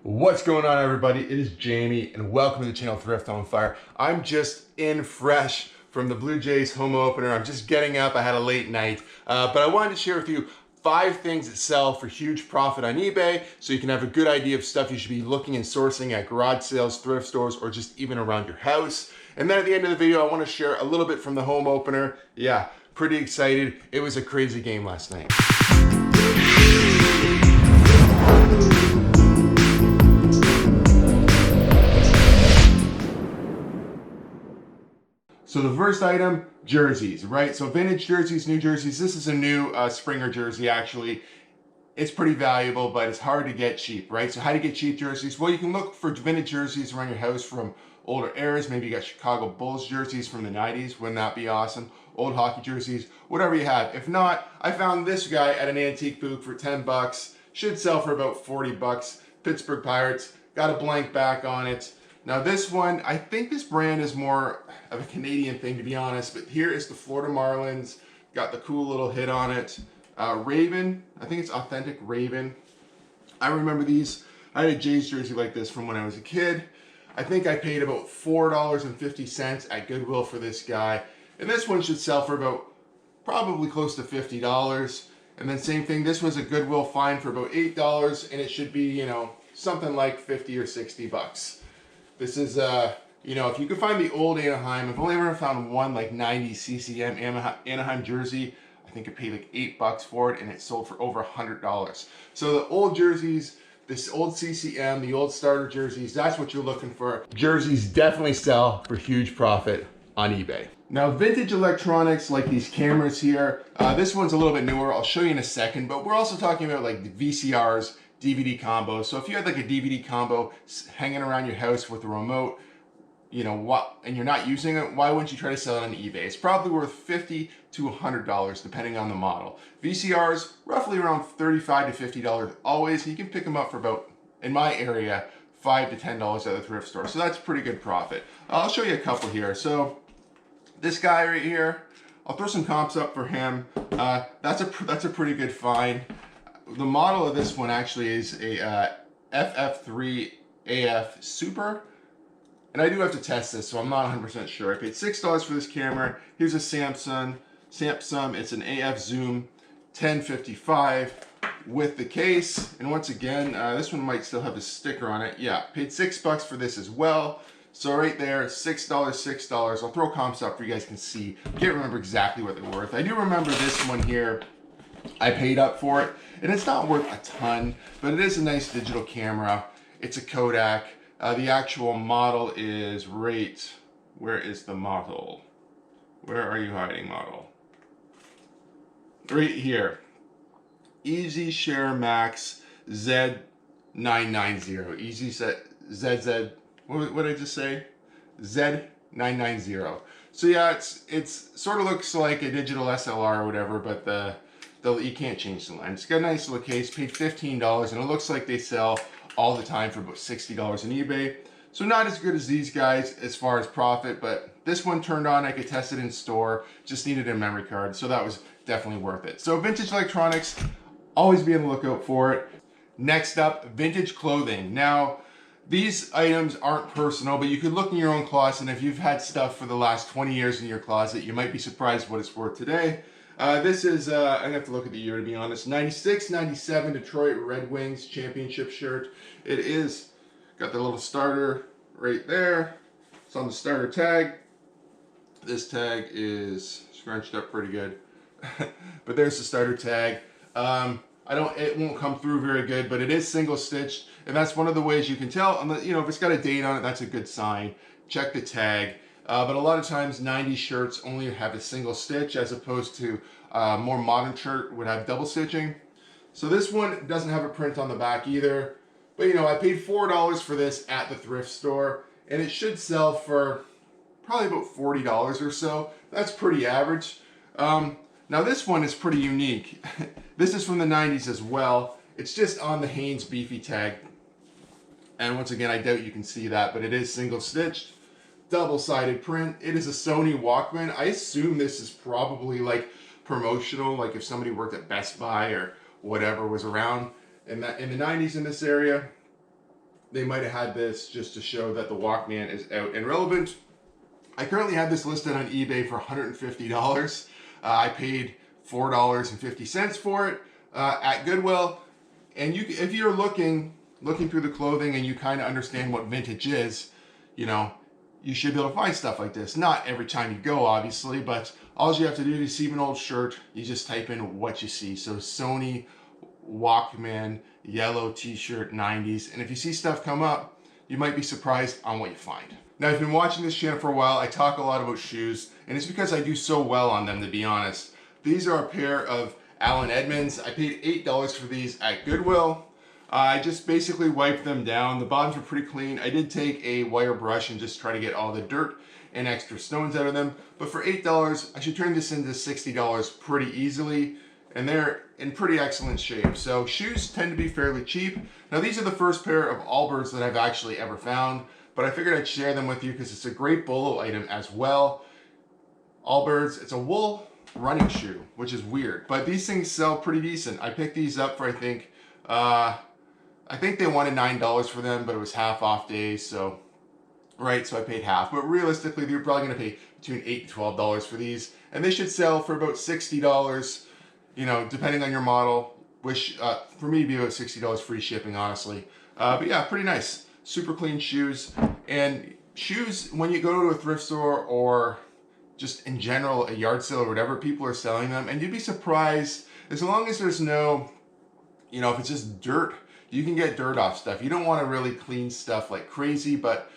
What's going on, everybody? It is Jamie and welcome to the channel Thrift on Fire. I'm just in fresh from the Blue Jays home opener. I'm just getting up. I had a late night, but I wanted to share with you 5 things that sell for huge profit on eBay so you can have a good idea of stuff you should be looking and sourcing at garage sales, thrift stores, or just even around your house. And then at the end of the video, I want to share a little bit from the home opener. Yeah, pretty excited. It was a crazy game last night. So the first item, jerseys, right? So vintage jerseys, new jerseys. This is a new Springer jersey, actually. It's pretty valuable, but it's hard to get cheap, right? So how do you get cheap jerseys? Well, you can look for vintage jerseys around your house from older eras. Maybe you got Chicago Bulls jerseys from the 90s. Wouldn't that be awesome? Old hockey jerseys, whatever you have. If not, I found this guy at an antique booth for 10 bucks. Should sell for about 40 bucks. Pittsburgh Pirates, got a blank back on it. Now this one, I think this brand is more of a Canadian thing, to be honest, but here is the Florida Marlins. Got the cool little hit on it. Raven, I think it's authentic Raven. I remember these. I had a Jays jersey like this from when I was a kid. I think I paid about $4.50 at Goodwill for this guy. And this one should sell for about probably close to $50. And then same thing, this was a Goodwill find for about $8, and it should be, you know, something like 50 or 60 bucks. This is, you know, if you could find the old Anaheim, I've only ever found one like 90 CCM Anaheim jersey. I think I paid like $8 for it, and it sold for over $100. So the old jerseys, this old CCM, the old starter jerseys, that's what you're looking for. Jerseys definitely sell for huge profit on eBay. Now, vintage electronics like these cameras here, this one's a little bit newer. I'll show you in a second, but we're also talking about like the VCRs, DVD combos. So if you had like a DVD combo hanging around your house with a remote, you know what, and you're not using it, why wouldn't you try to sell it on eBay? It's probably worth $50 to $100 depending on the model. VCRs roughly around $35 to $50 always. You can pick them up for about, in my area, $5 to $10 at the thrift store. So that's pretty good profit. I'll show you a couple here. So this guy right here, I'll throw some comps up for him. That's a pretty good find. The model of this one actually is a FF3 AF Super. And I do have to test this, so I'm not 100% sure. I paid $6 for this camera. Here's a Samsung. It's an AF Zoom 1055 with the case. And once again, this one might still have a sticker on it. Yeah, paid $6 for this as well. So right there, $6, $6. I'll throw comps up for you guys can see. Can't remember exactly what they're worth. I do remember this one here. I paid up for it, and it's not worth a ton, but it is a nice digital camera. It's a Kodak. The actual model is right, where is the model? Where are you hiding, model? Right here. Easy Share Max Z990. Easy set ZZ, what did I just say? Z990. So yeah, it's sort of looks like a digital SLR or whatever, but you can't change the lens. It's got a nice little case, paid $15, and it looks like they sell all the time for about $60 on eBay. So not as good as these guys as far as profit, but this one turned on, I could test it in store, just needed a memory card, so that was definitely worth it. So vintage electronics, always be on the lookout for it. Next up, vintage clothing. Now, these items aren't personal, but you could look in your own closet, and if you've had stuff for the last 20 years in your closet, you might be surprised what it's worth today. This is, I'm gonna have to look at the year to be honest, 96, 97 Detroit Red Wings championship shirt. It is, got the little starter right there. It's on the starter tag. This tag is scrunched up pretty good. But there's the starter tag. It won't come through very good, but it is single stitched. And that's one of the ways you can tell, you know, if it's got a date on it, that's a good sign. Check the tag. But a lot of times 90s shirts only have a single stitch as opposed to more modern shirt would have double stitching. So this one doesn't have a print on the back either. But you know, I paid $4 for this at the thrift store, and it should sell for probably about $40 or so. That's pretty average. Now this one is pretty unique. This is from the 90s as well. It's just on the Hanes Beefy tag. And once again, I doubt you can see that, but it is single stitched. Double-sided print. It is a Sony Walkman. I assume this is probably like promotional, like if somebody worked at Best Buy or whatever was around in the 90s in this area. they might have had this just to show that the Walkman is out and relevant. I currently have this listed on eBay for $150. I paid $4.50 for it at Goodwill. And if you're looking through the clothing and you kind of understand what vintage is, you know, you should be able to find stuff like this. Not every time you go, obviously, but all you have to do to see an old shirt, you just type in what you see. So Sony Walkman yellow t-shirt 90s. And if you see stuff come up, you might be surprised on what you find. Now, if you've been watching this channel for a while, I talk a lot about shoes, and it's because I do so well on them, to be honest. These are a pair of Allen Edmonds. I paid $8 for these at Goodwill. I just basically wiped them down. The bottoms were pretty clean. I did take a wire brush and just try to get all the dirt and extra stones out of them. But for $8, I should turn this into $60 pretty easily. And they're in pretty excellent shape. So shoes tend to be fairly cheap. Now these are the first pair of Allbirds that I've actually ever found, but I figured I'd share them with you because it's a great bolo item as well. Allbirds, it's a wool running shoe, which is weird, but these things sell pretty decent. I picked these up for I think they wanted $9 for them, but it was half off days, so I paid half. But realistically, you're probably gonna pay between $8 and $12 for these, and they should sell for about $60, you know, depending on your model, which for me, it'd be about $60 free shipping, honestly. But yeah, pretty nice. Super clean shoes. And shoes, when you go to a thrift store or just in general, a yard sale or whatever, people are selling them, and you'd be surprised, as long as there's no, you know, if it's just dirt, you can get dirt off stuff. You don't want to really clean stuff like crazy, but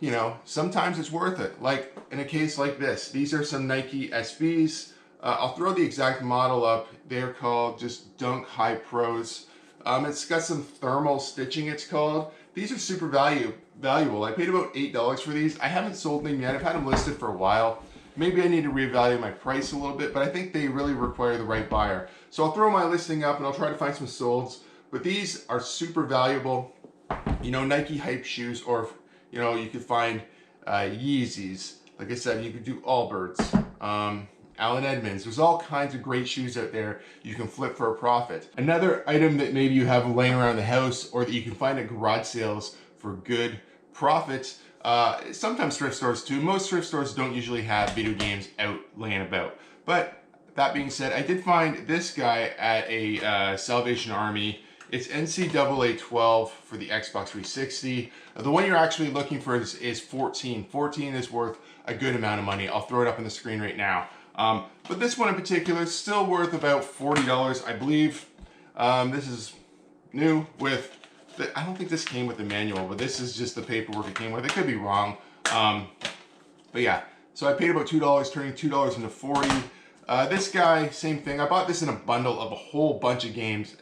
you know, sometimes it's worth it. Like in a case like this, these are some Nike SBs. I'll throw the exact model up. They're called just Dunk High Pros. It's got some thermal stitching, it's called. These are super valuable. I paid about $8 for these. I haven't sold them yet. I've had them listed for a while. Maybe I need to reevaluate my price a little bit, but I think they really require the right buyer. So I'll throw my listing up and I'll try to find some solds. But these are super valuable. You know, Nike hype shoes, or you know, you could find Yeezys. Like I said, you could do Allbirds. Allen Edmonds. There's all kinds of great shoes out there you can flip for a profit. Another item that maybe you have laying around the house or that you can find at garage sales for good profit, sometimes thrift stores too. Most thrift stores don't usually have video games out laying about. But that being said, I did find this guy at a Salvation Army. It's NCAA 12 for the Xbox 360. The one you're actually looking for is 14. 14 is worth a good amount of money. I'll throw it up on the screen right now. But this one in particular is still worth about $40, I believe. This is new with, I don't think this came with the manual, but this is just the paperwork it came with. It could be wrong. But yeah, so I paid about $2, turning $2 into 40. This guy, same thing. I bought this in a bundle of a whole bunch of games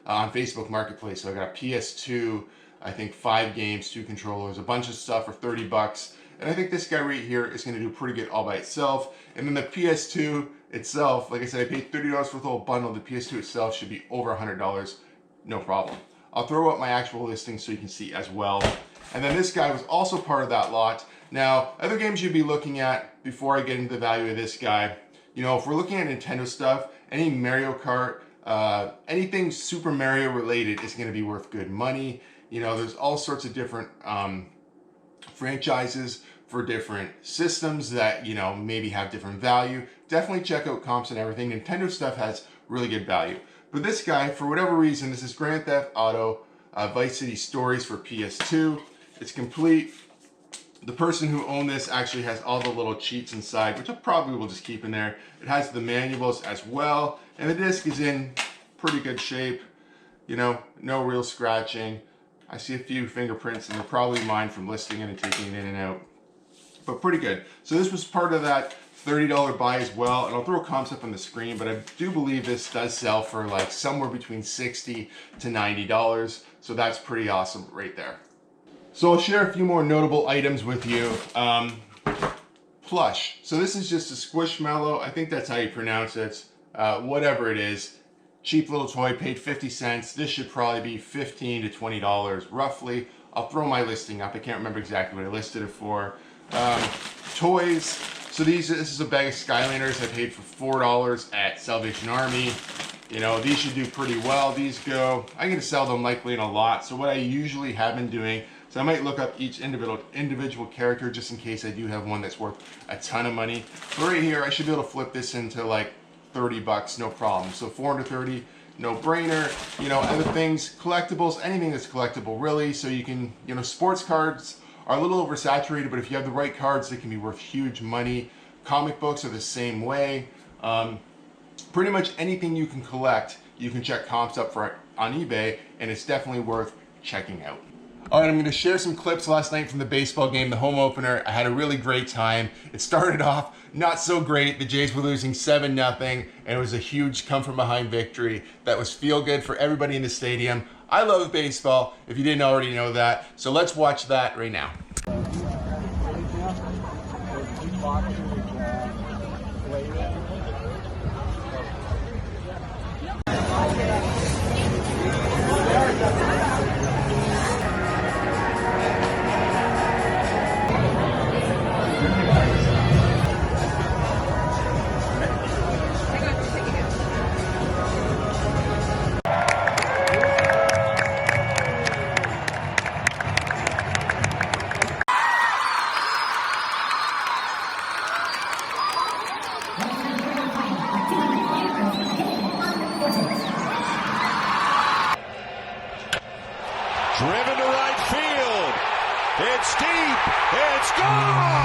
on Facebook Marketplace. So I got a PS2, I think 5 games, 2 controllers, a bunch of stuff for 30 bucks. And I think this guy right here is gonna do pretty good all by itself. And then the PS2 itself, like I said, I paid $30 for the whole bundle. The PS2 itself should be over $100, no problem. I'll throw up my actual listing so you can see as well. And then this guy was also part of that lot. Now, other games you'd be looking at before I get into the value of this guy, you know, if we're looking at Nintendo stuff, any Mario Kart, anything Super Mario related is gonna be worth good money. You know, there's all sorts of different franchises for different systems that, you know, maybe have different value. Definitely check out comps and everything. Nintendo stuff has really good value. But this guy, for whatever reason, this is Grand Theft Auto Vice City Stories for PS2. It's complete. The person who owned this actually has all the little cheats inside, which I probably will just keep in there. It has the manuals as well, and the disc is in pretty good shape. You know, no real scratching. I see a few fingerprints, and they're probably mine from listing it and taking it in and out. But pretty good. So this was part of that $30 buy as well, and I'll throw comps up on the screen, but I do believe this does sell for like somewhere between $60 to $90. So that's pretty awesome right there. So I'll share a few more notable items with you. Plush. So this is just a Squishmallow. I think that's how you pronounce it. Whatever it is. Cheap little toy, paid 50 cents. This should probably be $15 to $20 roughly. I'll throw my listing up. I can't remember exactly what I listed it for. Toys. So this is a bag of Skylanders I paid for $4 at Salvation Army. You know, these should do pretty well. These go, I'm gonna sell them likely in a lot. So what I usually have been doing, so I might look up each individual character just in case I do have one that's worth a ton of money. So right here, I should be able to flip this into like 30 bucks, no problem. So 430, no brainer. You know, other things, collectibles, anything that's collectible really. So you can, you know, sports cards are a little oversaturated, but if you have the right cards, they can be worth huge money. Comic books are the same way. Pretty much anything you can collect, you can check comps up for on eBay, and it's definitely worth checking out. All right, I'm going to share some clips last night from the baseball game, the home opener. I had a really great time. It started off not so great. The Jays were losing 7-0, and it was a huge come-from-behind victory that was feel-good for everybody in the stadium. I love baseball, if you didn't already know that. So let's watch that right now. Driven to right field. It's deep. It's gone.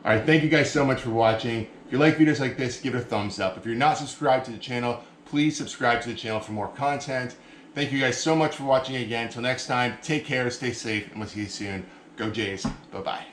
All right, thank you guys so much for watching. If you like videos like this, give it a thumbs up. If you're not subscribed to the channel, please subscribe to the channel for more content. Thank you guys so much for watching again. Until next time, take care, stay safe, and we'll see you soon. Go Jays. Bye-bye.